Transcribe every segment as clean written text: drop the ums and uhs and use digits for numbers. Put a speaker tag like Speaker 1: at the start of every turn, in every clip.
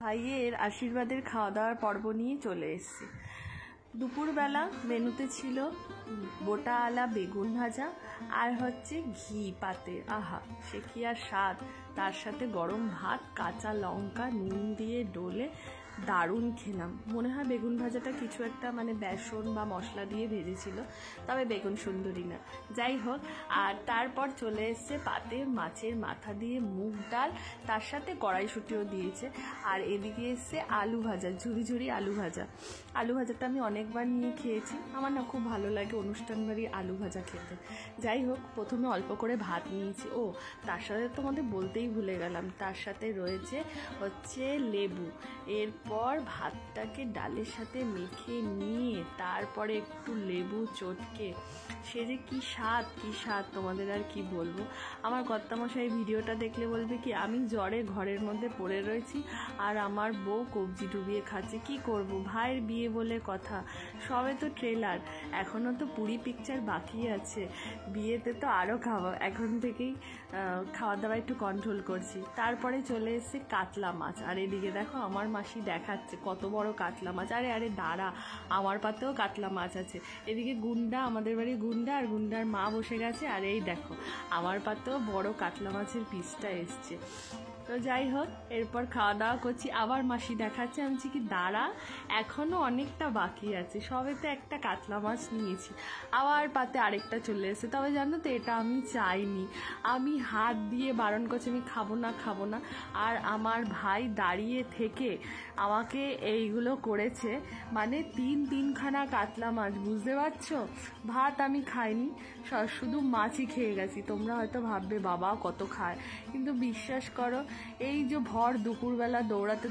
Speaker 1: ভাইয়ের আশীর্বাদের খাওয়া দাওয়ার পর্ব নিয়ে চলে এসেছি। দুপুরবেলা মেনুতে ছিল গোটা আলা বেগুন ভাজা আর হচ্ছে ঘি পাতে, আহা সে কি আর স্বাদ। তার সাথে গরম ভাত, কাঁচা লঙ্কা নুন দিয়ে ডলে দারুণ খেলাম। মনে হয় বেগুন ভাজাটা কিছু একটা বেসন বা মশলা দিয়ে ভেজেছিল, তবে বেগুন সুন্দরী না, যাই হোক। আর তারপর চলে এসছে পাতে মাছের মাথা দিয়ে মুগ ডাল, তার সাথে কড়াইশুঁটিও দিয়েছে। আর এদিকে এসছে আলু ভাজা, ঝুরি ঝুরি আলু ভাজা। আলু ভাজাটা আমি অনেকবার নিয়ে খেয়েছি, আমার না খুব ভালো লাগে অনুষ্ঠান বাড়ি আলু ভাজা খেতে। যাই হোক, প্রথমে অল্প করে ভাত নিয়েছি। ও তার সাথে তোমাদের বলতেই ভুলে গেলাম, তার সাথে রয়েছে হচ্ছে লেবু। এরপর ভাতটাকে ডালের সাথে মেখে নিয়ে তারপরে একটু লেবু চটকে সে যে কি স্বাদ তোমাদের আর কি বলবো। আমার কর্তামশাই ভিডিওটা দেখলে বলবে কি আমি জ্বরে ঘরের মধ্যে পড়ে রয়েছি আর আমার বউ কবজি ডুবিয়ে খাচ্ছে। কি করব, ভাইয়ের বিয়ে বলে কথা, সবে তো ট্রেলার, এখনও তো পুরি পিকচার বাকি আছে। বিয়েতে তো আরও খাওয়া, এখন থেকেই খাওয়া দাওয়া একটু কন্ট্রোল করছি। তারপরে চলে এসছে কাতলা মাছ। আর এদিকে দেখো আমার মাসি দেখাচ্ছে কত বড় কাতলা মাছ। আরে দাঁড়া, আমার পাতেও কাতলা মাছ আছে। এদিকে গুন্ডা, আমাদের বাড়ি গুন্ডা আর গুন্ডার মা বসে গেছে। আর এই দেখো আমার পাতেও বড় কাতলা মাছের পিসটা এসছে। তো যাই হোক, এরপর খাওয়া দাওয়া করছি, আবার মাসি দেখাচ্ছে। আমি কি দাঁড়া, এখনও অনেকটা বাকি আছে, সবে তো একটা কাতলা মাছ নিয়েছি। আবার পাতে আরেকটা চলে এসেছে। তবে জানো তো, এটা আমি চাইনি, আমি হাত দিয়ে বারণ করছি আমি খাবো না। আর আমার ভাই দাঁড়িয়ে থেকে আমাকে এইগুলো করেছে, তিনখানা কাতলা মাছ, বুঝতে পারছো। ভাত আমি খাইনি, শুধু মাছই খেয়ে গেছি। তোমরা হয়তো ভাববে বাবা কত খায়, কিন্তু বিশ্বাস করো, এই যে ভর দুপুরবেলা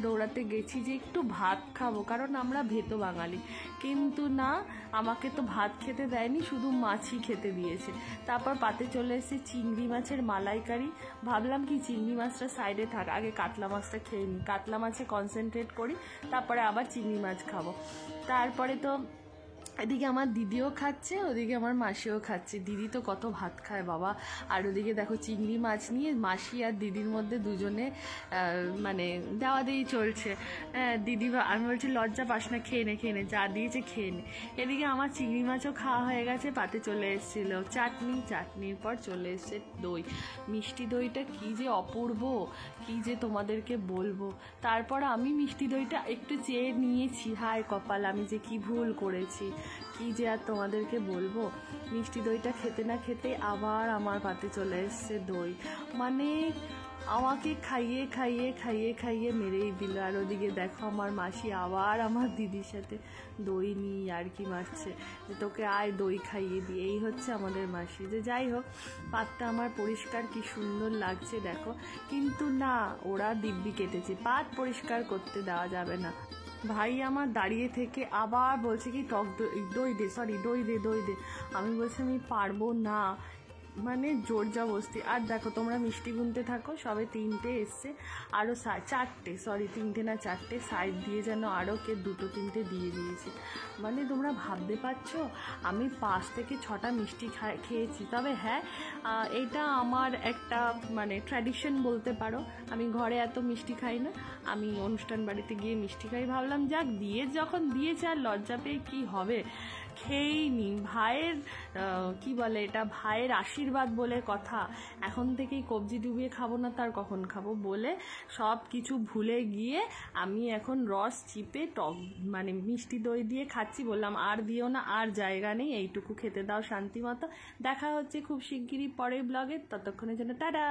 Speaker 1: দৌড়াতে গেছি যে একটু ভাত খাবো, কারণ আমরা ভেতো বাঙালি, কিন্তু না, আমাকে তো ভাত খেতে দেয়নি, শুধু মাছই খেতে দিয়েছে। তারপর পাতে চলে এসেছে চিংড়ি মাছের মালাইকারি। ভাবলাম কি চিংড়ি মাছটা সাইডে থাক, আগে কাতলা মাছটা খেয়ে নিই, কাতলা মাছে কনসেন্ট্রেট করি, তারপরে আবার চিংড়ি মাছ খাবো। তারপরে তো এদিকে আমার দিদিও খাচ্ছে, ওদিকে আমার মাসিও খাচ্ছে। দিদি তো কত ভাত খায় বাবা। আর ওদিকে দেখো চিংড়ি মাছ নিয়ে মাসি আর দিদির মধ্যে দুজনে দেওয়া দেওয়ি চলছে। দিদি, আমি বলছি লজ্জা পাস না, খেয়ে নে, যা দিয়েছে খেয়ে নে। এদিকে আমার চিংড়ি মাছও খাওয়া হয়ে গেছে। পাতে চলে এসেছিলো চাটনির পর চলে এসছে দই। মিষ্টি দইটা কি যে অপূর্ব, কি যে তোমাদেরকে বলবো। তারপর আমি মিষ্টি দইটা একটু চেয়ে নিয়েছি, হায় কপাল, আমি যে কি ভুল করেছি, কি যে আর তোমাদেরকে বলবো। মিষ্টি দইটা খেতে না খেতে আবার আমার পাতে চলে এসছে দই, আমাকে খাইয়ে মেরেই দিল। আর ওদিকে দেখো আমার মাসি আবার আমার দিদির সাথে দই নিয়ে আর কি মারছে যে তোকে আয় দই খাইয়ে দিই। এই হচ্ছে আমাদের মাসি। যে যাই হোক, পাতটা আমার পরিষ্কার কি সুন্দর লাগছে দেখো, কিন্তু না, ওরা দিব্যি কেটেছে, পাত পরিষ্কার করতে দেওয়া যাবে না। ভাই আমার দাঁড়িয়ে থেকে আবার বলছে কি টক দই দে। আমি বলছি আমি পারবো না, জোর জবরদস্তি। আর দেখো তোমরা মিষ্টি গুনতে থাকো, সবে 3টে এসছে, আরও 4টে সাইড দিয়ে যেন আরও কে 2-3টে দিয়ে দিয়েছে। তোমরা ভাবতে পারছো আমি 5 থেকে 6টা মিষ্টি খেয়েছি। তবে হ্যাঁ, এটা আমার একটা ট্র্যাডিশন বলতে পারো। আমি ঘরে এত মিষ্টি খাই না, আমি অনুষ্ঠান বাড়িতে গিয়ে মিষ্টি খাই। ভাবলাম যাক, যখন দিয়েছে আর লজ্জা পেয়ে কি হবে, খেয়েই নি। ভাইয়ের কি বলে এটা, ভাইয়ের আশীর্বাদ বলে কথা, এখন থেকেই কবজি ডুবিয়ে খাবো না তার কখন খাবো বলে সব কিছু ভুলে গিয়ে আমি এখন রস চিপে টক মিষ্টি দই দিয়ে খাচ্ছি। বললাম আর দিও না, আর জায়গা নেই, এইটুকু খেতে দাও শান্তি মতো। দেখা হচ্ছে খুব শিগগিরই পরের ব্লগে, ততক্ষণের জন্য টাটা।